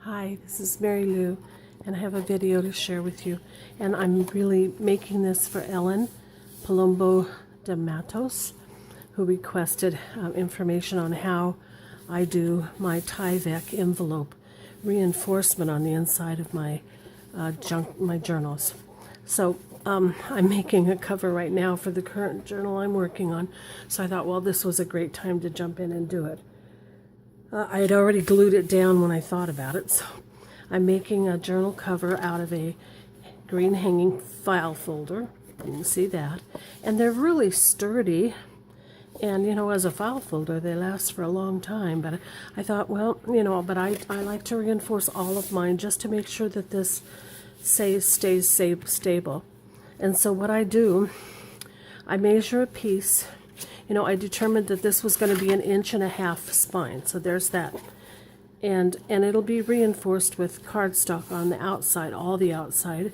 Hi, this is Mary Lou, and I have a video to share with you. And I'm really making this for Ellen Palumbo de Matos, who requested information on how I do my Tyvek envelope reinforcement on the inside of my my journals. So I'm making a cover right now for the current journal I'm working on. So I thought, well, this was a great time to jump in and do it. I had already glued it down when I thought about it, so I'm making a journal cover out of a green hanging file folder. You can see that. And they're really sturdy. And, you know, as a file folder, they last for a long time. But I thought, well, you know, but I like to reinforce all of mine just to make sure that this stays stable. And so what I do, I measure a piece. You know, I determined that this was going to be 1.5 inches spine, so there's that. And it'll be reinforced with cardstock on the outside, all the outside.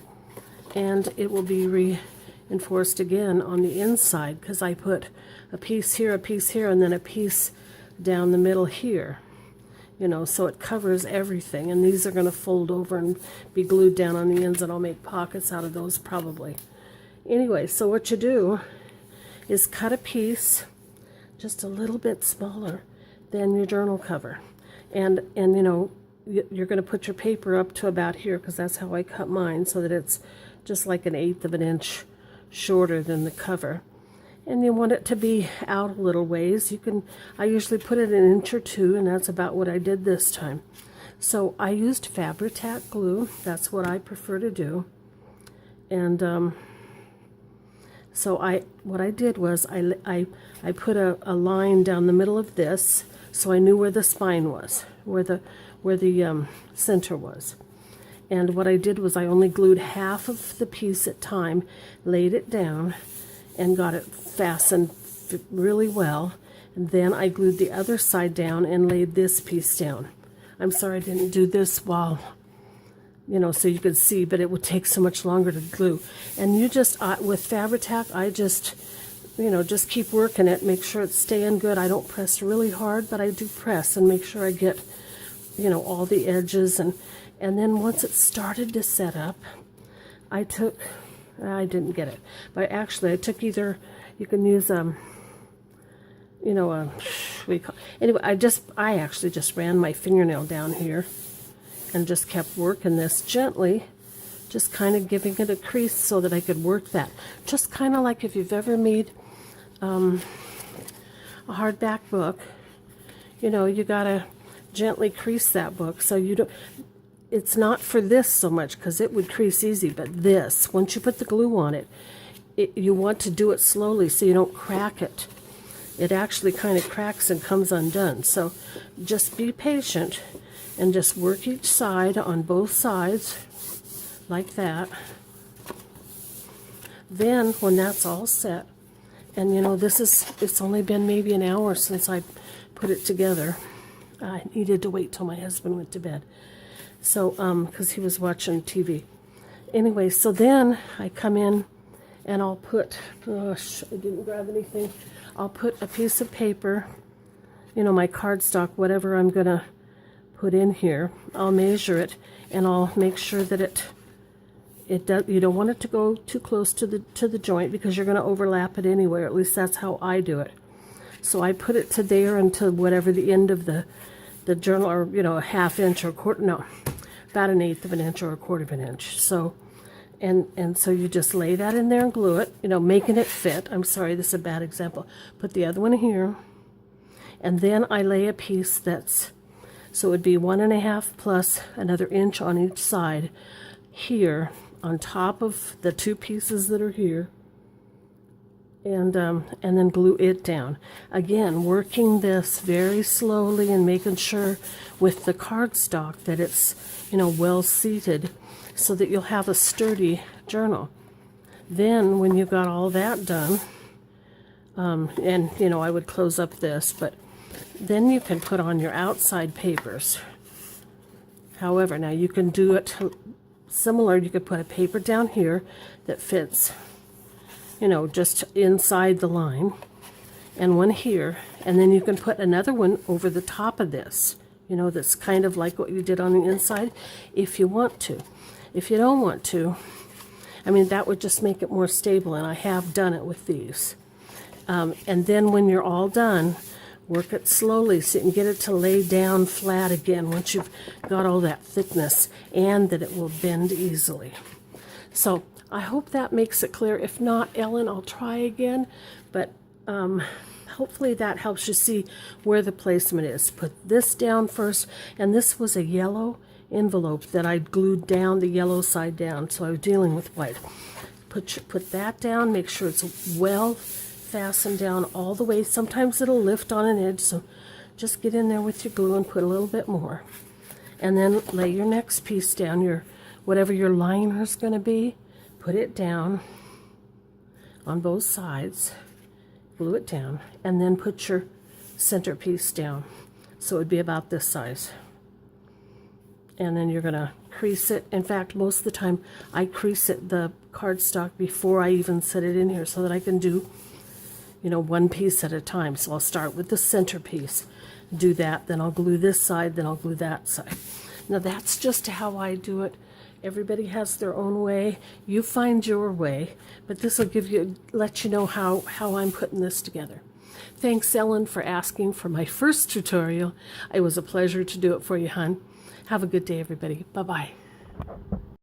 And it will be reinforced again on the inside, because I put a piece here, and then a piece down the middle here. You know, so it covers everything. And these are going to fold over and be glued down on the ends, and I'll make pockets out of those probably. Anyway, so what you do is cut a piece just a little bit smaller than your journal cover. And you know, you're going to put your paper up to about here, because that's how I cut mine, so that it's just like 1/8 of an inch shorter than the cover. And you want it to be out a little ways. I usually put it 1 inch or 2, and that's about what I did this time. So I used Fabri-Tac glue. That's what I prefer to do. And so what I did was I put a line down the middle of this, so I knew where the spine was, where the center was. And what I did was I only glued half of the piece at a time, laid it down, and got it fastened really well. And then I glued the other side down and laid this piece down. I'm sorry I didn't do this while, you know, so you could see, but it would take so much longer to glue. And you just, with Fabri-Tac, I just, you know, just keep working it, make sure it's staying good. I don't press really hard, but I do press and make sure I get, you know, all the edges. And then once it started to set up, I didn't get it, but actually I took either, you can use, you know, anyway, I actually just ran my fingernail down here and just kept working this gently, just kind of giving it a crease so that I could work that. Just kind of like if you've ever made a hardback book, you know, you gotta gently crease that book so you don't, it's not for this so much because it would crease easy, but this, once you put the glue on it, you want to do it slowly so you don't crack it. It actually kind of cracks and comes undone. So just be patient and just work each side on both sides like that. Then when that's all set, and you know, it's only been maybe an hour since I put it together. I needed to wait till my husband went to bed. So, because he was watching TV. Anyway, so then I come in and I'll put, I didn't grab anything. I'll put a piece of paper, you know, my cardstock, whatever I'm gonna put in here. I'll measure it and I'll make sure that it does. You don't want it to go too close to the joint because you're gonna overlap it anyway, or at least that's how I do it. So I put it to there until whatever the end of the journal, or you know, 1/2 inch or quarter, no, about 1/8 of an inch or 1/4 of an inch. So and so you just lay that in there and glue it, you know, making it fit. I'm sorry, this is a bad example. Put the other one here, and then I lay a piece that's, so it would be 1.5 plus another inch on each side here on top of the 2 pieces that are here. And then glue it down. Again, working this very slowly and making sure with the cardstock that it's, you know, well seated so that you'll have a sturdy journal. Then when you've got all that done, and you know, I would close up this, but then you can put on your outside papers. However, now you can do it similar. You could put a paper down here that fits, you know, just inside the line, and one here, and then you can put another one over the top of this, you know, that's kind of like what you did on the inside, if you want to. If you don't want to, I mean, that would just make it more stable, and I have done it with these. And then when you're all done, work it slowly so you can get it to lay down flat again once you've got all that thickness, and that it will bend easily. So I hope that makes it clear. If not, Ellen, I'll try again, but hopefully that helps you see where the placement is. Put this down first, and this was a yellow envelope that I glued down, the yellow side down, so I was dealing with white. Put that down, make sure it's well fastened down all the way. Sometimes it'll lift on an edge, so just get in there with your glue and put a little bit more. And then lay your next piece down, your whatever your liner is going to be, put it down on both sides, glue it down, and then put your centerpiece down. So it would be about this size. And then you're going to crease it. In fact, most of the time I crease it, the cardstock, before I even set it in here, so that I can do, you know, one piece at a time. So I'll start with the centerpiece, do that, then I'll glue this side, then I'll glue that side. Now that's just how I do it. Everybody has their own way. You find your way, but this will let you know how I'm putting this together. Thanks, Ellen, for asking for my first tutorial. It was a pleasure to do it for you, hon. Have a good day, everybody. Bye-bye.